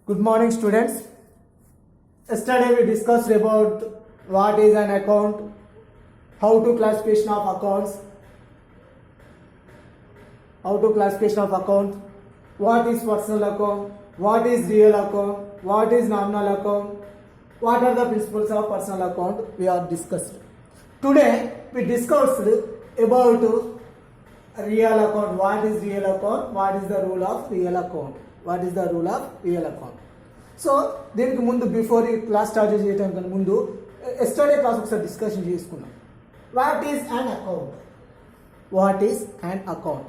Good morning, students. Yesterday we discussed about what is an account, how to classification of accounts, what is personal account, what is real account, what is nominal account, what are the principles of personal account we have discussed. Today we discussed about real account. What is real account? What is the rule of real account? What is the rule of real account? So దీనికి ముందు before ఈ class start చేయడానికి ముందు yesterday class ఒకసారి discussion చేసుకున్నాం. What is an account? What is an account?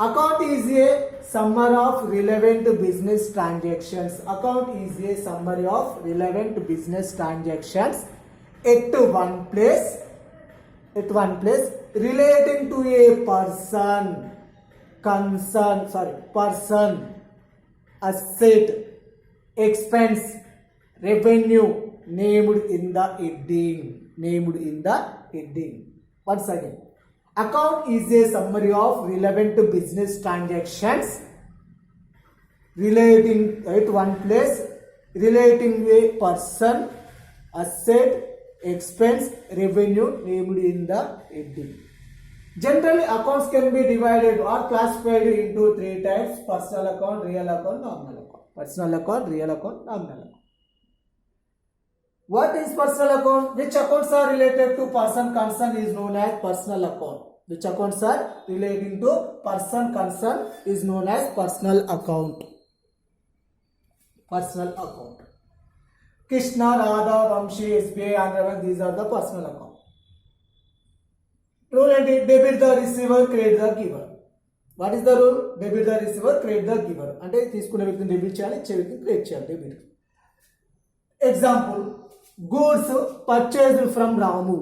Account is a summer of relevant business transactions. Account is a summary of relevant business transactions at one place relating to a person, asset, expense, revenue named in the heading. Once again, account is a summary of relevant business transactions relating at one place, relating a person, asset, expense, revenue named in the heading. Generally, accounts can be divided or classified into three types: personal account, real account, nominal account. Personal account, real account, nominal account. What is personal account? Which accounts are related to person concern is known as personal account. Which accounts are relating to person concern is known as personal account. Personal account. Krishna, Radha, Vamshi, SBI, Andhra Bank, these are the personal accounts. Rule and debit the receiver, credit the giver. What is the rule? Debit the receiver, credit the giver. అంటే తీసుకునే వ్యక్తిని debit చేయాలి, ఇచ్చే వ్యక్తిని credit చేయాలి. Debit. Example, goods purchased from Ramu.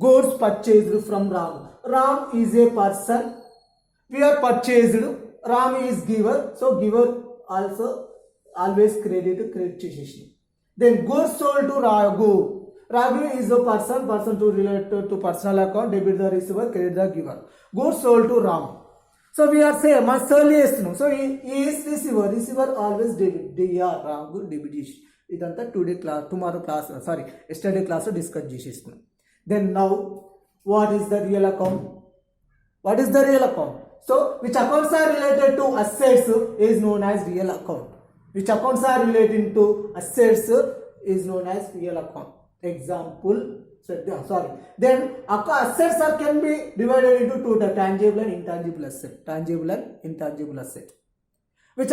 Goods purchased from Ramu. Ram is a person. We are purchased. Ram is giver. So giver also always credit చేసేసి. Then goods sold to Raghu. Raghu is a person to related to personal account, debit the receiver, credit the giver. Goods sold to Ram. So we are saying, must no. So he is receiver always debit. DR Raghu debit is. Idanta today class, yesterday class discuss చేసేసుకున్నాం. Then now, what is the real account? What is the real account? So which accounts are related to assets is known as real account. Which accounts are relating to assets is known as real account. Example, then assets can be divided into two types: tangible and intangible asset. Tangible and intangible asset. Which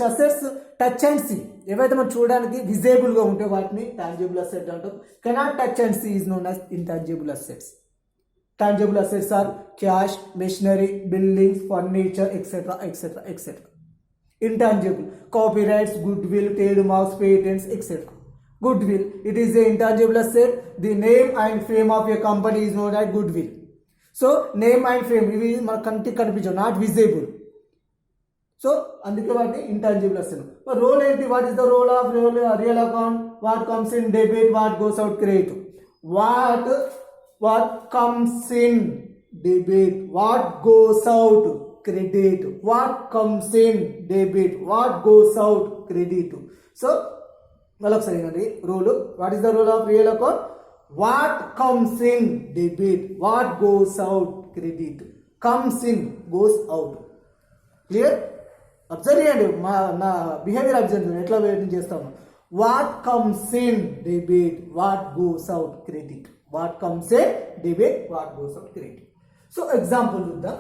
assets touch and see. ఏవైతే మనం చూడడానికి visible గా ఉంటే వాటిని tangible asset అంటాం. Cannot touch and see is known as intangible assets. Tangible assets are cash, machinery, buildings, furniture, etc. Intangible, copyrights, goodwill, trademarks, patents, etc. Goodwill, it is an intangible asset. The name and fame of a company is known as goodwill. So name and fame ఇవి మన కంటికి కనిపించవు, not visible. So అందుకే వాటిని intangible asset. మరి role ఏంటి? What is the role of real account? What comes in debit, what goes out credit. What comes in debit, what goes out credit. What comes in debit, what goes out credit. So malakasari andi rule. What is the rule of real account? What comes in debit, what goes out credit. Comes in, goes out. Clear? Observe చేయండి, నా behaviour observe చేయండి ఎట్లా waiting చేస్తాము. What comes in debit, what goes out credit. What comes in debit, what goes out credit. So example చూద్దాం.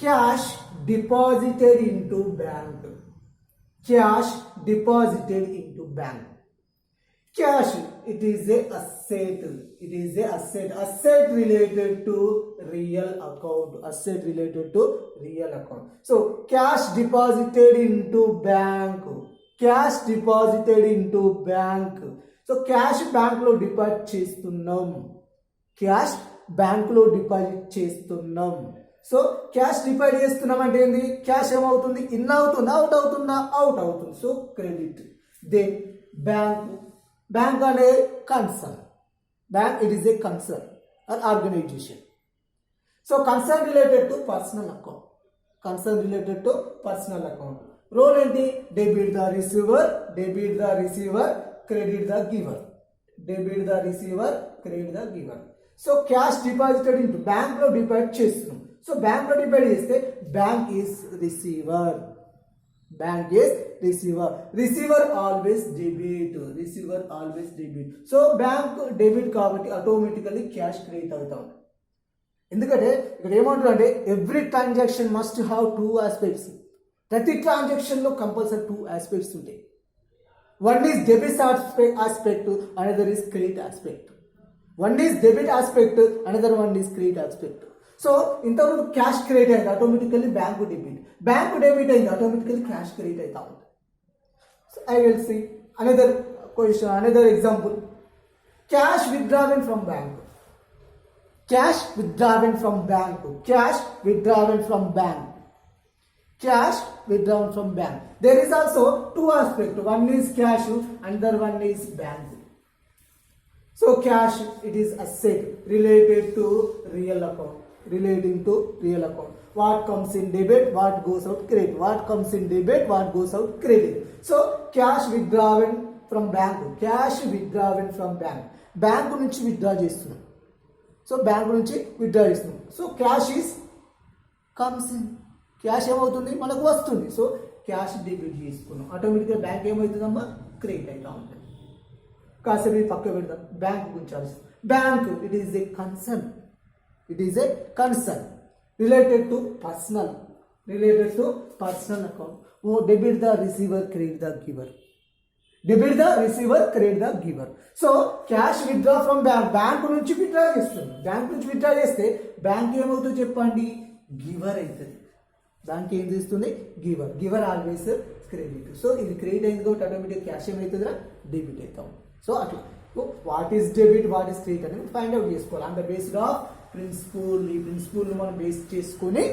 Cash deposited into bank. Cash deposited into bank. Cash, it is a asset. Asset related to real account. So cash deposited into bank. So cash bank lo deposit చేస్తున్నాం. So cash deposit చేస్తున్నాం అంటే ఏంది? Cash ఏమవుతుంది? In అవుతుంది, out అవుతుంది. So credit. Then bank అనే concern. Bank it is a concern or organisation. So concern related to personal account. Role ఏంటి? Debit the receiver, debit the receiver, credit the giver, debit the receiver, credit the giver. So cash deposited into bank లో deposit చేస్తున్నాం. So bank లో deposit చేస్తే bank is receiver, bank is receiver, receiver always debit, receiver always debit. So bank debit కాబట్టి automatically cash credit అవుతాం. ఎందుకంటే ఇక్కడ ఏమంటారు అంటే every transaction must have two aspects. ప్రతి ట్రాన్సాక్షన్ లో కంపల్సరీ టూ ఆస్పెక్ట్స్ ఉంటాయి. One is debit aspect, another is credit aspect. One is debit aspect, another one is credit aspect. So ఇంతవరకు cash credit అయింది, automatically bank debit, bank debit అయింది, automatically cash credit అవుతా ఉంటుంది. So I will see another question, another example. Cash withdrawn from bank, cash withdrawn from bank, cash withdrawn from bank, cash withdrawn from bank. There is also two aspects, one is cash, another one is bank. So cash, it is asset related to real account, relating to real account. What comes in debit, what goes out credit, what comes in debit, what goes out credit. So cash withdrawn from bank, cash withdrawn from bank, bank నుంచి withdraw చేస్తున్నాం. So bank నుంచి withdraw చేస్తున్నాం. So cash is comes in, cash ఏమవుతుంది మనకు వస్తుంది. So cash debit చేసుకున్నాం, ఆటోమేటిక్గా bank ఏమవుతుందమ్మా credit అవుతా ఉంటుంది. కాసేపు ఇది పక్క పెడతాం, బ్యాంక్ గురించి ఆలోచిస్తాం. Bank it is a concern, it is a concern related to personal, related to personal account. ఓ debit the receiver, credit the giver, debit the receiver, credit the giver. So cash withdraw from bank, bank నుంచి withdraw చేస్తుంది. Bank నుంచి withdraw చేస్తే bank ఏమవుతుందో చెప్పండి, giver అవుతుంది. Bank ఏం చేస్తుంది, giver, giver always credit. So ఇది క్రెడిట్ అయింది కాబట్టి ఆటోమేటిక్ క్యాష్ ఏమవుతుందిరా డెబిట్ అవుతాం. సో అట్లా what is debit, what is credit అనేది ఫైండ్ అవుట్ చేసుకోవాలి. On the based of principle, ఈ ప్రిన్సిపల్ని మనం బేస్ చేసుకొని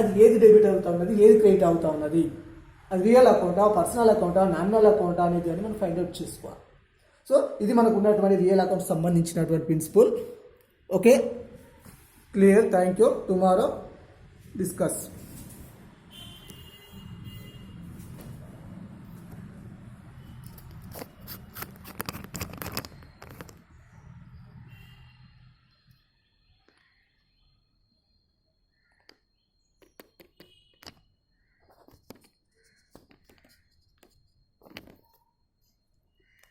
అది ఏది డెబిట్ అవుతా ఉన్నది, ఏది క్రెడిట్ అవుతా ఉన్నది, అది రియల్ అకౌంటా, పర్సనల్ అకౌంటా, నామినల్ అకౌంటా అనేది అని మనం ఫైండ్ అవుట్ చేసుకోవాలి. సో ఇది మనకు ఉన్నటువంటి రియల్ అకౌంట్ సంబంధించినటువంటి principle. Okay, clear, thank you. Tomorrow discuss.